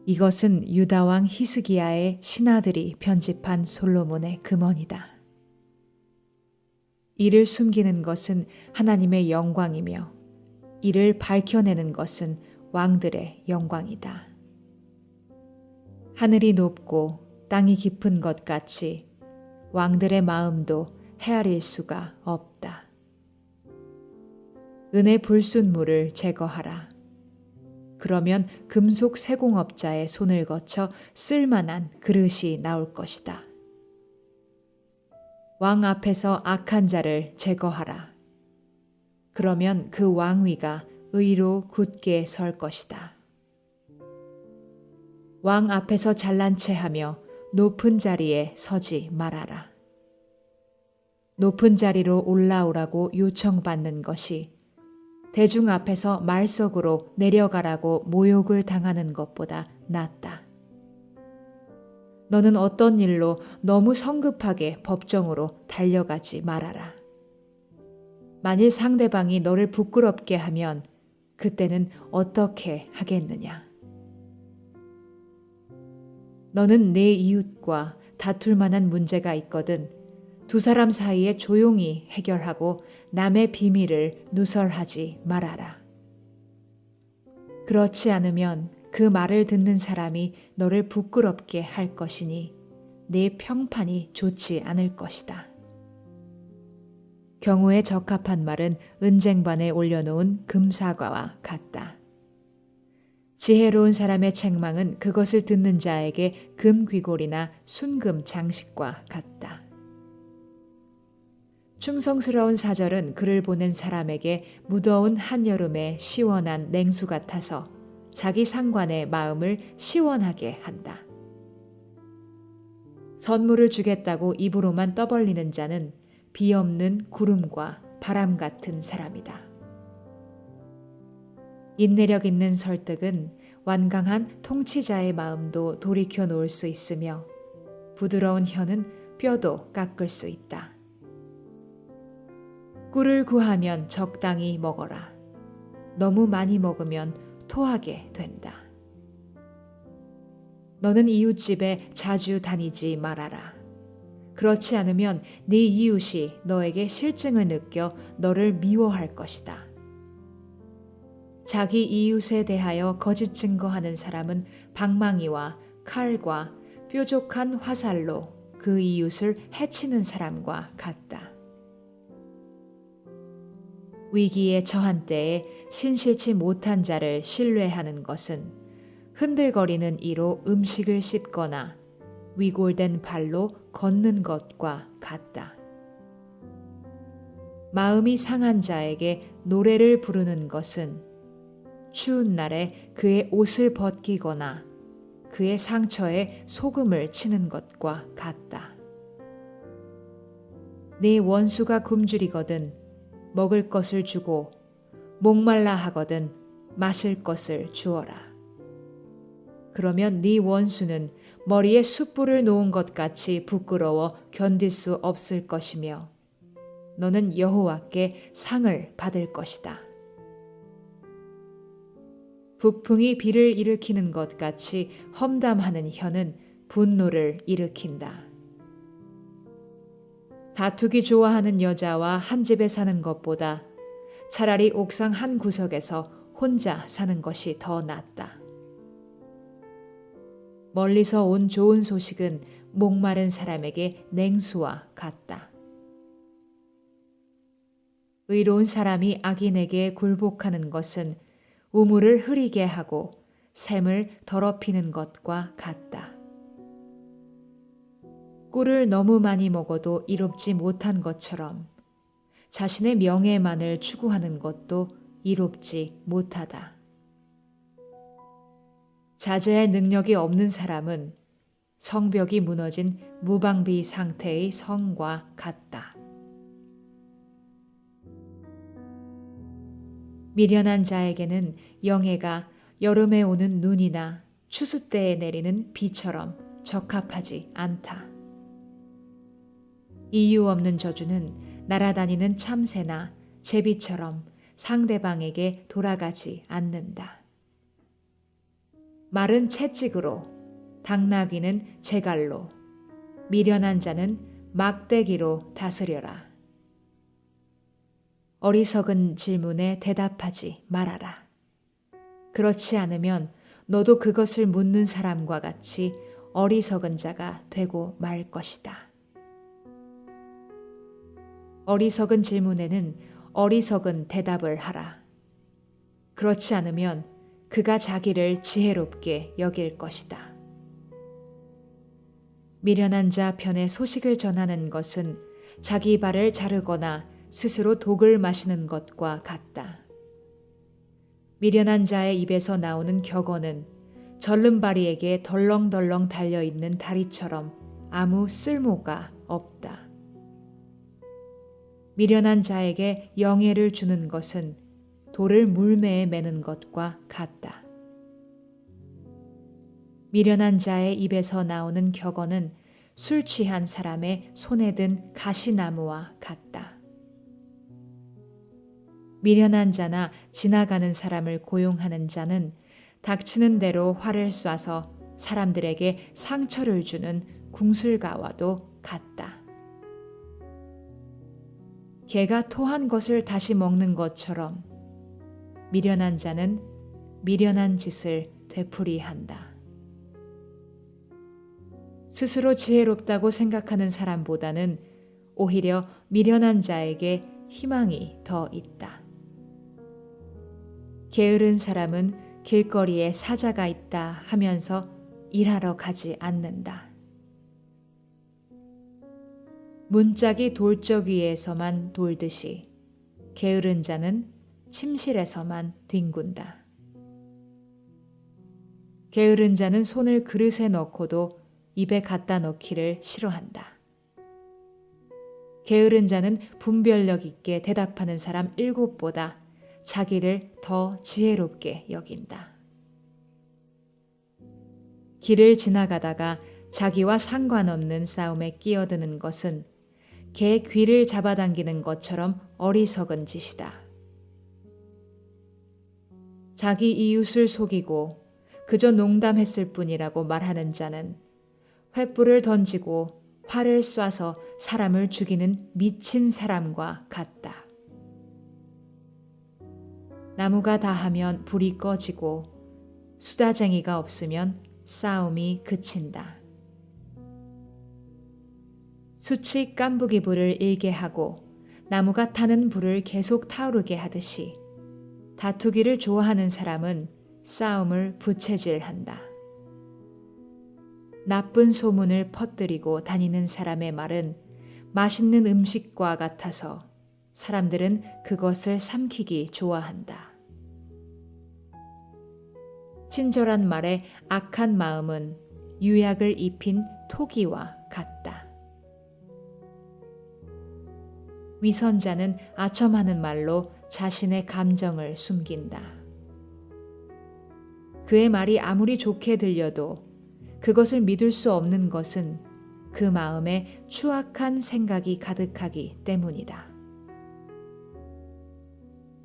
이것은 유다 왕 히스기야의 신하들이 편집한 솔로몬의 금언이다. 이를 숨기는 것은 하나님의 영광이며 이를 밝혀내는 것은 왕들의 영광이다. 하늘이 높고 땅이 깊은 것 같이 왕들의 마음도 헤아릴 수가 없다. 은의 불순물을 제거하라. 그러면 금속 세공업자의 손을 거쳐 쓸만한 그릇이 나올 것이다. 왕 앞에서 악한 자를 제거하라. 그러면 그 왕위가 의로 굳게 설 것이다. 왕 앞에서 잘난 체 하며 높은 자리에 서지 말아라. 높은 자리로 올라오라고 요청받는 것이 대중 앞에서 말석으로 내려가라고 모욕을 당하는 것보다 낫다. 너는 어떤 일로 너무 성급하게 법정으로 달려가지 말아라. 만일 상대방이 너를 부끄럽게 하면 그때는 어떻게 하겠느냐? 너는 내 이웃과 다툴 만한 문제가 있거든 두 사람 사이에 조용히 해결하고 남의 비밀을 누설하지 말아라. 그렇지 않으면 그 말을 듣는 사람이 너를 부끄럽게 할 것이니 네 평판이 좋지 않을 것이다. 경우에 적합한 말은 은쟁반에 올려놓은 금사과와 같다. 지혜로운 사람의 책망은 그것을 듣는 자에게 금귀골이나 순금 장식과 같다. 충성스러운 사절은 그를 보낸 사람에게 무더운 한여름의 시원한 냉수 같아서 자기 상관의 마음을 시원하게 한다. 선물을 주겠다고 입으로만 떠벌리는 자는 비 없는 구름과 바람 같은 사람이다. 인내력 있는 설득은 완강한 통치자의 마음도 돌이켜 놓을 수 있으며 부드러운 혀는 뼈도 깎을 수 있다. 꿀을 구하면 적당히 먹어라. 너무 많이 먹으면 토하게 된다. 너는 이웃집에 자주 다니지 말아라. 그렇지 않으면 네 이웃이 너에게 실증을 느껴 너를 미워할 것이다. 자기 이웃에 대하여 거짓 증거하는 사람은 방망이와 칼과 뾰족한 화살로 그 이웃을 해치는 사람과 같다. 위기에 처한 때에 신실치 못한 자를 신뢰하는 것은 흔들거리는 이로 음식을 씹거나 위골된 발로 걷는 것과 같다. 마음이 상한 자에게 노래를 부르는 것은 추운 날에 그의 옷을 벗기거나 그의 상처에 소금을 치는 것과 같다. 네 원수가 굶주리거든 먹을 것을 주고 목말라 하거든 마실 것을 주어라. 그러면 네 원수는 머리에 숯불을 놓은 것 같이 부끄러워 견딜 수 없을 것이며 너는 여호와께 상을 받을 것이다. 북풍이 비를 일으키는 것 같이 험담하는 혀는 분노를 일으킨다. 다투기 좋아하는 여자와 한 집에 사는 것보다 차라리 옥상 한 구석에서 혼자 사는 것이 더 낫다. 멀리서 온 좋은 소식은 목마른 사람에게 냉수와 같다. 의로운 사람이 악인에게 굴복하는 것은 우물을 흐리게 하고 샘을 더럽히는 것과 같다. 꿀을 너무 많이 먹어도 이롭지 못한 것처럼 자신의 명예만을 추구하는 것도 이롭지 못하다. 자제할 능력이 없는 사람은 성벽이 무너진 무방비 상태의 성과 같다. 미련한 자에게는 영예가 여름에 오는 눈이나 추수 때에 내리는 비처럼 적합하지 않다. 이유 없는 저주는 날아다니는 참새나 제비처럼 상대방에게 돌아가지 않는다. 말은 채찍으로, 당나귀는 제갈로, 미련한 자는 막대기로 다스려라. 어리석은 질문에 대답하지 말아라. 그렇지 않으면 너도 그것을 묻는 사람과 같이 어리석은 자가 되고 말 것이다. 어리석은 질문에는 어리석은 대답을 하라. 그렇지 않으면 그가 자기를 지혜롭게 여길 것이다. 미련한 자 편에 소식을 전하는 것은 자기 발을 자르거나 스스로 독을 마시는 것과 같다. 미련한 자의 입에서 나오는 격언은 절름발이에게 덜렁덜렁 달려있는 다리처럼 아무 쓸모가 없다. 미련한 자에게 영예를 주는 것은 돌을 물매에 매는 것과 같다. 미련한 자의 입에서 나오는 격언은 술 취한 사람의 손에 든 가시나무와 같다. 미련한 자나 지나가는 사람을 고용하는 자는 닥치는 대로 활을 쏴서 사람들에게 상처를 주는 궁술가와도 같다. 개가 토한 것을 다시 먹는 것처럼 미련한 자는 미련한 짓을 되풀이한다. 스스로 지혜롭다고 생각하는 사람보다는 오히려 미련한 자에게 희망이 더 있다. 게으른 사람은 길거리에 사자가 있다 하면서 일하러 가지 않는다. 문짝이 돌적 위에서만 돌듯이 게으른 자는 침실에서만 뒹군다. 게으른 자는 손을 그릇에 넣고도 입에 갖다 넣기를 싫어한다. 게으른 자는 분별력 있게 대답하는 사람 7보다 자기를 더 지혜롭게 여긴다. 길을 지나가다가 자기와 상관없는 싸움에 끼어드는 것은 개 귀를 잡아당기는 것처럼 어리석은 짓이다. 자기 이웃을 속이고 그저 농담했을 뿐이라고 말하는 자는 횃불을 던지고 활을 쏴서 사람을 죽이는 미친 사람과 같다. 나무가 다하면 불이 꺼지고 수다쟁이가 없으면 싸움이 그친다. 숯이 깐부기 불을 일게 하고 나무가 타는 불을 계속 타오르게 하듯이 다투기를 좋아하는 사람은 싸움을 부채질한다. 나쁜 소문을 퍼뜨리고 다니는 사람의 말은 맛있는 음식과 같아서 사람들은 그것을 삼키기 좋아한다. 친절한 말에 악한 마음은 유약을 입힌 토기와 같다. 위선자는 아첨하는 말로 자신의 감정을 숨긴다. 그의 말이 아무리 좋게 들려도 그것을 믿을 수 없는 것은 그 마음에 추악한 생각이 가득하기 때문이다.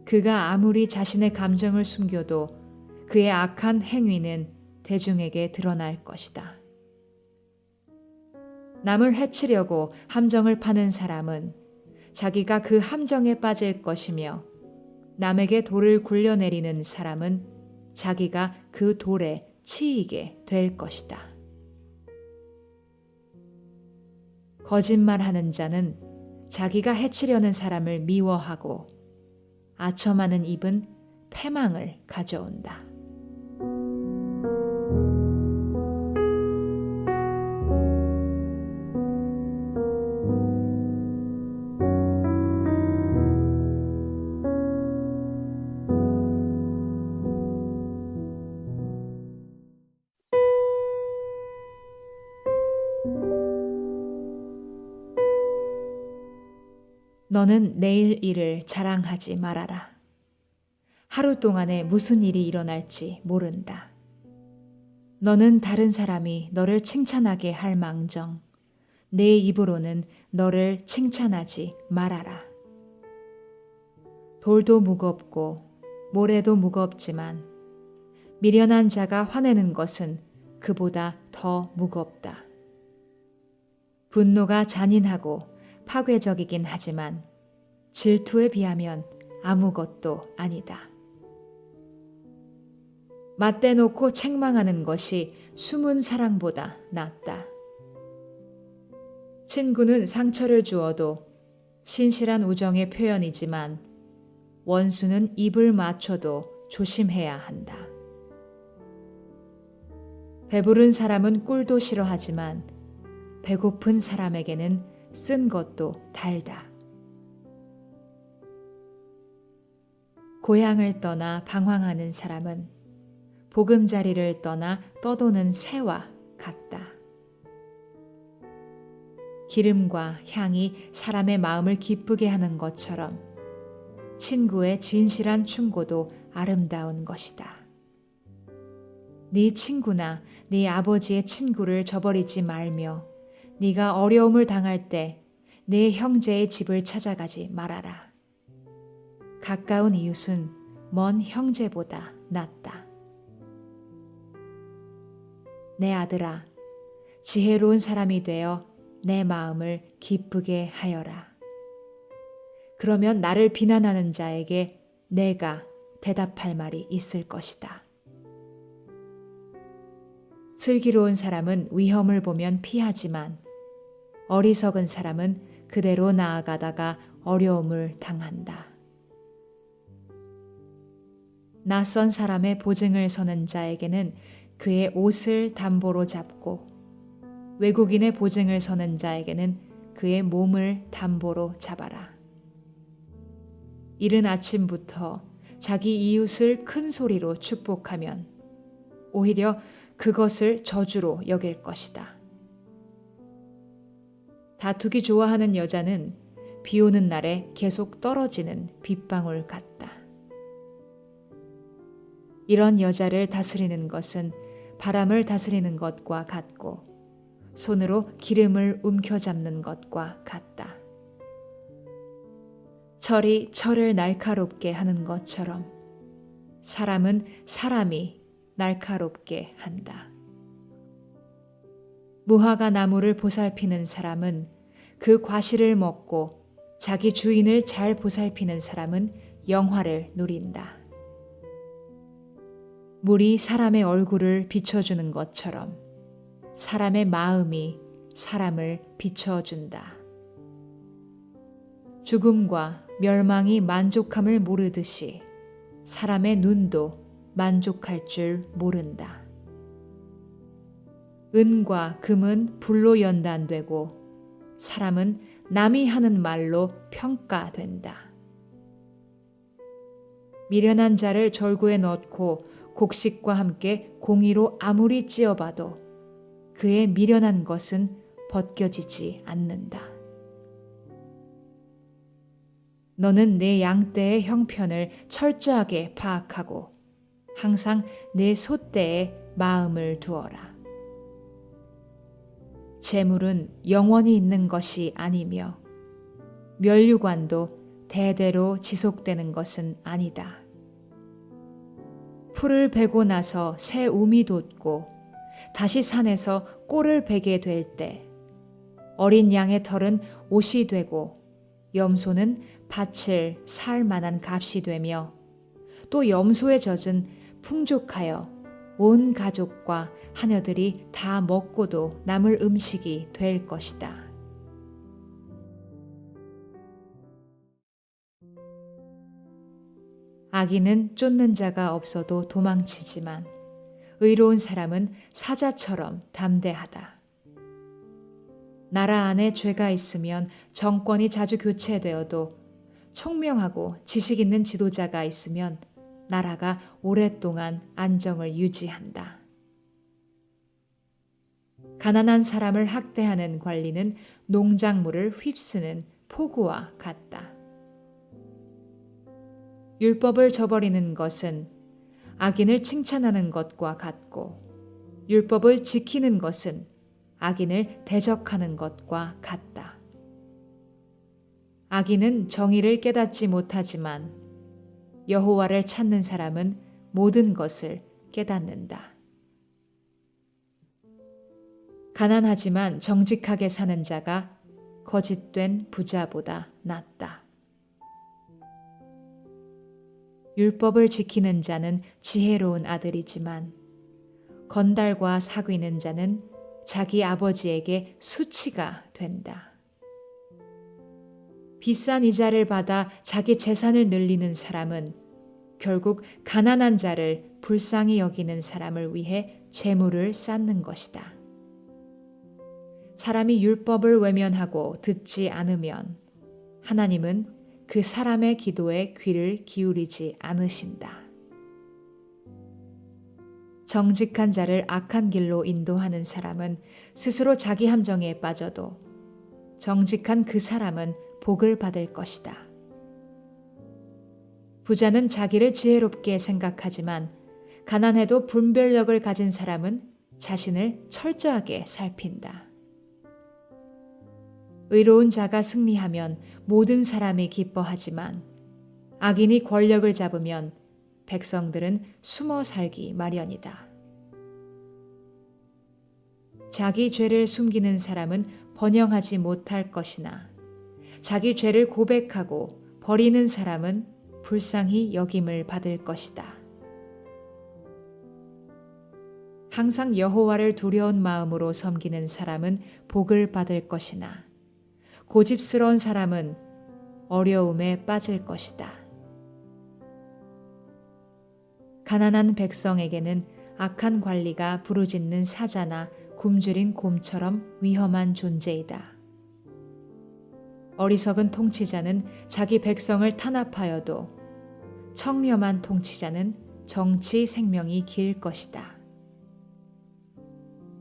그가 아무리 자신의 감정을 숨겨도 그의 악한 행위는 대중에게 드러날 것이다. 남을 해치려고 함정을 파는 사람은 자기가 그 함정에 빠질 것이며 남에게 돌을 굴려내리는 사람은 자기가 그 돌에 치이게 될 것이다. 거짓말하는 자는 자기가 해치려는 사람을 미워하고 아첨하는 입은 패망을 가져온다. 너는 내일 일을 자랑하지 말아라. 하루 동안에 무슨 일이 일어날지 모른다. 너는 다른 사람이 너를 칭찬하게 할 망정, 내 입으로는 너를 칭찬하지 말아라. 돌도 무겁고 모래도 무겁지만 미련한 자가 화내는 것은 그보다 더 무겁다. 분노가 잔인하고 파괴적이긴 하지만 질투에 비하면 아무것도 아니다. 맞대놓고 책망하는 것이 숨은 사랑보다 낫다. 친구는 상처를 주어도 신실한 우정의 표현이지만 원수는 입을 맞춰도 조심해야 한다. 배부른 사람은 꿀도 싫어하지만 배고픈 사람에게는 쓴 것도 달다. 고향을 떠나 방황하는 사람은 보금자리를 떠나 떠도는 새와 같다. 기름과 향이 사람의 마음을 기쁘게 하는 것처럼 친구의 진실한 충고도 아름다운 것이다. 네 친구나 네 아버지의 친구를 저버리지 말며 네가 어려움을 당할 때 네 형제의 집을 찾아가지 말아라. 가까운 이웃은 먼 형제보다 낫다. 내 아들아, 지혜로운 사람이 되어 내 마음을 기쁘게 하여라. 그러면 나를 비난하는 자에게 내가 대답할 말이 있을 것이다. 슬기로운 사람은 위험을 보면 피하지만 어리석은 사람은 그대로 나아가다가 어려움을 당한다. 낯선 사람의 보증을 서는 자에게는 그의 옷을 담보로 잡고 외국인의 보증을 서는 자에게는 그의 몸을 담보로 잡아라. 이른 아침부터 자기 이웃을 큰 소리로 축복하면 오히려 그것을 저주로 여길 것이다. 다투기 좋아하는 여자는 비 오는 날에 계속 떨어지는 빗방울 같다. 이런 여자를 다스리는 것은 바람을 다스리는 것과 같고 손으로 기름을 움켜잡는 것과 같다. 철이 철을 날카롭게 하는 것처럼 사람은 사람이 날카롭게 한다. 무화과 나무를 보살피는 사람은 그 과실을 먹고 자기 주인을 잘 보살피는 사람은 영화를 누린다. 물이 사람의 얼굴을 비춰주는 것처럼 사람의 마음이 사람을 비춰준다. 죽음과 멸망이 만족함을 모르듯이 사람의 눈도 만족할 줄 모른다. 은과 금은 불로 연단되고 사람은 남이 하는 말로 평가된다. 미련한 자를 절구에 넣고 곡식과 함께 공의로 아무리 찧어봐도 그의 미련한 것은 벗겨지지 않는다. 너는 내 양떼의 형편을 철저하게 파악하고 항상 내 소떼에 마음을 두어라. 재물은 영원히 있는 것이 아니며 면류관도 대대로 지속되는 것은 아니다. 풀을 베고 나서 새 움이 돋고 다시 산에서 꼴을 베게 될 때 어린 양의 털은 옷이 되고 염소는 밭을 살 만한 값이 되며 또 염소의 젖은 풍족하여 온 가족과 하녀들이 다 먹고도 남을 음식이 될 것이다. 악인은 쫓는 자가 없어도 도망치지만 의로운 사람은 사자처럼 담대하다. 나라 안에 죄가 있으면 정권이 자주 교체되어도 총명하고 지식 있는 지도자가 있으면 나라가 오랫동안 안정을 유지한다. 가난한 사람을 학대하는 관리는 농작물을 휩쓰는 폭우와 같다. 율법을 저버리는 것은 악인을 칭찬하는 것과 같고 율법을 지키는 것은 악인을 대적하는 것과 같다. 악인은 정의를 깨닫지 못하지만 여호와를 찾는 사람은 모든 것을 깨닫는다. 가난하지만 정직하게 사는 자가 거짓된 부자보다 낫다. 율법을 지키는 자는 지혜로운 아들이지만 건달과 사귀는 자는 자기 아버지에게 수치가 된다. 비싼 이자를 받아 자기 재산을 늘리는 사람은 결국 가난한 자를 불쌍히 여기는 사람을 위해 재물을 쌓는 것이다. 사람이 율법을 외면하고 듣지 않으면 하나님은 그 사람의 기도에 귀를 기울이지 않으신다. 정직한 자를 악한 길로 인도하는 사람은 스스로 자기 함정에 빠져도 정직한 그 사람은 복을 받을 것이다. 부자는 자기를 지혜롭게 생각하지만 가난해도 분별력을 가진 사람은 자신을 철저하게 살핀다. 의로운 자가 승리하면 모든 사람이 기뻐하지만 악인이 권력을 잡으면 백성들은 숨어 살기 마련이다. 자기 죄를 숨기는 사람은 번영하지 못할 것이나 자기 죄를 고백하고 버리는 사람은 불쌍히 여김을 받을 것이다. 항상 여호와를 두려운 마음으로 섬기는 사람은 복을 받을 것이나 고집스러운 사람은 어려움에 빠질 것이다. 가난한 백성에게는 악한 관리가 부르짖는 사자나 굶주린 곰처럼 위험한 존재이다. 어리석은 통치자는 자기 백성을 탄압하여도 청렴한 통치자는 정치 생명이 길 것이다.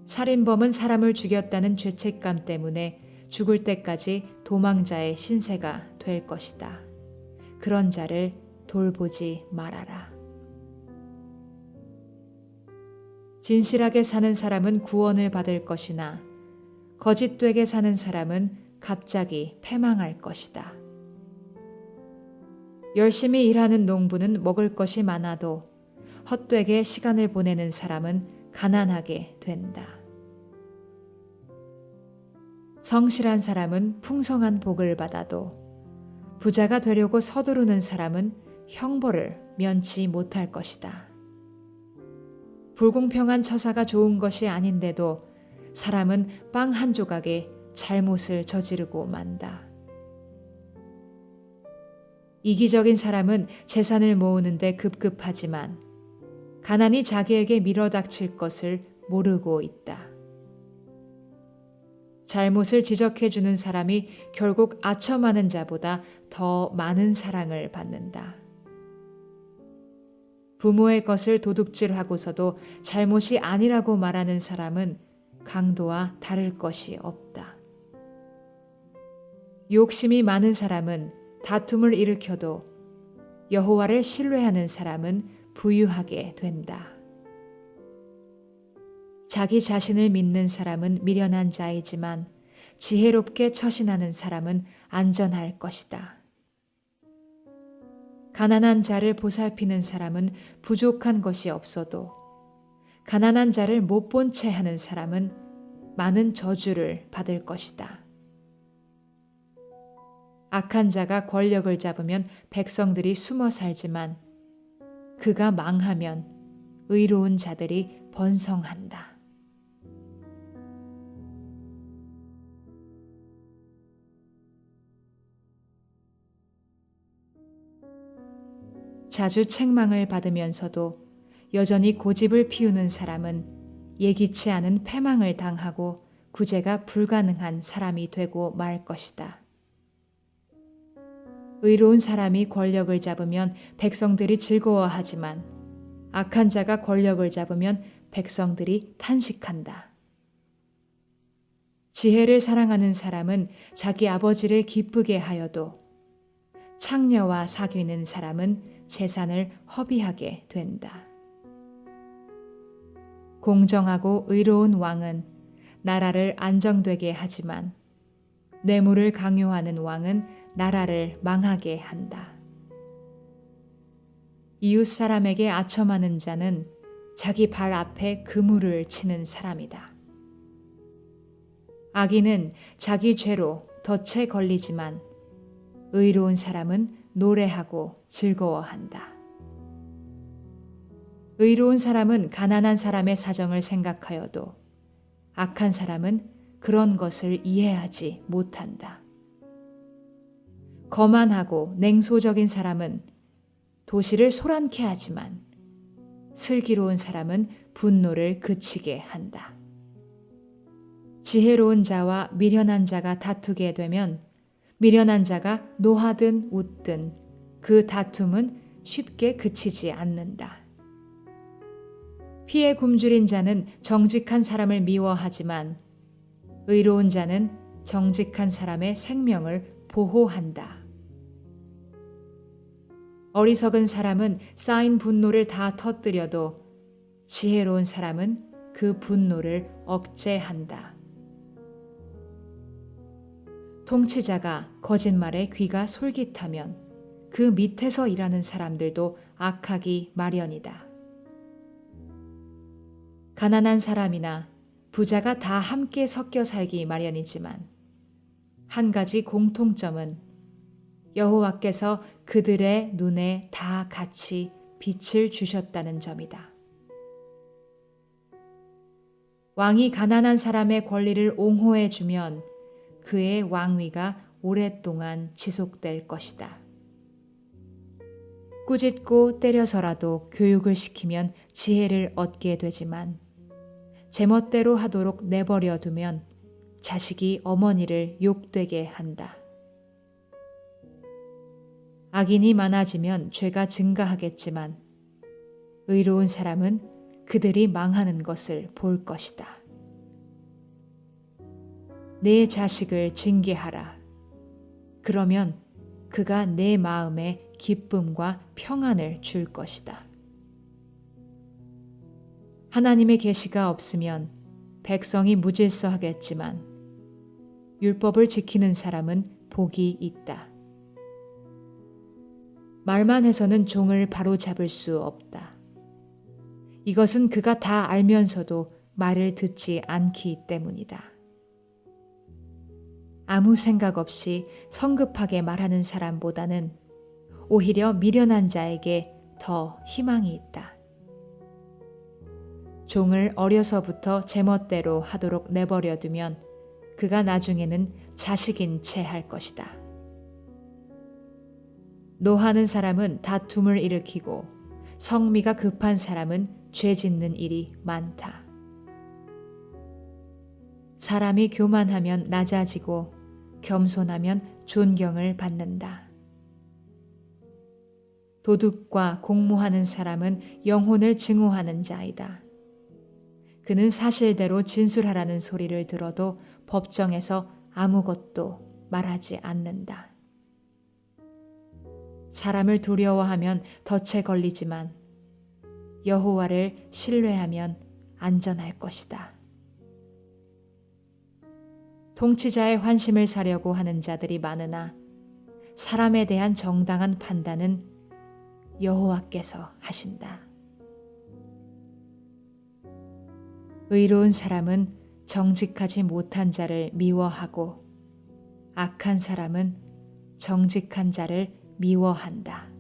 살인범은 사람을 죽였다는 죄책감 때문에 죽을 때까지 도망자의 신세가 될 것이다. 그런 자를 돌보지 말아라. 진실하게 사는 사람은 구원을 받을 것이나 거짓되게 사는 사람은 갑자기 패망할 것이다. 열심히 일하는 농부는 먹을 것이 많아도 헛되게 시간을 보내는 사람은 가난하게 된다. 성실한 사람은 풍성한 복을 받아도 부자가 되려고 서두르는 사람은 형벌을 면치 못할 것이다. 불공평한 처사가 좋은 것이 아닌데도 사람은 빵 한 조각에 잘못을 저지르고 만다. 이기적인 사람은 재산을 모으는데 급급하지만 가난이 자기에게 밀어닥칠 것을 모르고 있다. 잘못을 지적해 주는 사람이 결국 아첨하는 자보다 더 많은 사랑을 받는다. 부모의 것을 도둑질하고서도 잘못이 아니라고 말하는 사람은 강도와 다를 것이 없다. 욕심이 많은 사람은 다툼을 일으켜도 여호와를 신뢰하는 사람은 부유하게 된다. 자기 자신을 믿는 사람은 미련한 자이지만 지혜롭게 처신하는 사람은 안전할 것이다. 가난한 자를 보살피는 사람은 부족한 것이 없어도 가난한 자를 못 본 채 하는 사람은 많은 저주를 받을 것이다. 악한 자가 권력을 잡으면 백성들이 숨어 살지만 그가 망하면 의로운 자들이 번성한다. 자주 책망을 받으면서도 여전히 고집을 피우는 사람은 예기치 않은 패망을 당하고 구제가 불가능한 사람이 되고 말 것이다. 의로운 사람이 권력을 잡으면 백성들이 즐거워하지만 악한 자가 권력을 잡으면 백성들이 탄식한다. 지혜를 사랑하는 사람은 자기 아버지를 기쁘게 하여도 창녀와 사귀는 사람은 재산을 허비하게 된다. 공정하고 의로운 왕은 나라를 안정되게 하지만 뇌물을 강요하는 왕은 나라를 망하게 한다. 이웃 사람에게 아첨하는 자는 자기 발 앞에 그물을 치는 사람이다. 악인은 자기 죄로 덫에 걸리지만 의로운 사람은 노래하고 즐거워한다. 의로운 사람은 가난한 사람의 사정을 생각하여도 악한 사람은 그런 것을 이해하지 못한다. 거만하고 냉소적인 사람은 도시를 소란케 하지만 슬기로운 사람은 분노를 그치게 한다. 지혜로운 자와 미련한 자가 다투게 되면 미련한 자가 노하든 웃든 그 다툼은 쉽게 그치지 않는다. 피에 굶주린 자는 정직한 사람을 미워하지만 의로운 자는 정직한 사람의 생명을 보호한다. 어리석은 사람은 쌓인 분노를 다 터뜨려도 지혜로운 사람은 그 분노를 억제한다. 통치자가 거짓말에 귀가 솔깃하면 그 밑에서 일하는 사람들도 악하기 마련이다. 가난한 사람이나 부자가 다 함께 섞여 살기 마련이지만 한 가지 공통점은 여호와께서 그들의 눈에 다 같이 빛을 주셨다는 점이다. 왕이 가난한 사람의 권리를 옹호해 주면 그의 왕위가 오랫동안 지속될 것이다. 꾸짖고 때려서라도 교육을 시키면 지혜를 얻게 되지만 제멋대로 하도록 내버려 두면 자식이 어머니를 욕되게 한다. 악인이 많아지면 죄가 증가하겠지만 의로운 사람은 그들이 망하는 것을 볼 것이다. 내 자식을 징계하라. 그러면 그가 내 마음에 기쁨과 평안을 줄 것이다. 하나님의 계시가 없으면 백성이 무질서하겠지만 율법을 지키는 사람은 복이 있다. 말만 해서는 종을 바로잡을 수 없다. 이것은 그가 다 알면서도 말을 듣지 않기 때문이다. 아무 생각 없이 성급하게 말하는 사람보다는 오히려 미련한 자에게 더 희망이 있다. 종을 어려서부터 제멋대로 하도록 내버려 두면 그가 나중에는 자식인 채 할 것이다. 노하는 사람은 다툼을 일으키고 성미가 급한 사람은 죄 짓는 일이 많다. 사람이 교만하면 낮아지고 겸손하면 존경을 받는다. 도둑과 공모하는 사람은 영혼을 증오하는 자이다. 그는 사실대로 진술하라는 소리를 들어도 법정에서 아무것도 말하지 않는다. 사람을 두려워하면 덫에 걸리지만 여호와를 신뢰하면 안전할 것이다. 통치자의 환심을 사려고 하는 자들이 많으나 사람에 대한 정당한 판단은 여호와께서 하신다. 의로운 사람은 정직하지 못한 자를 미워하고 악한 사람은 정직한 자를 미워한다.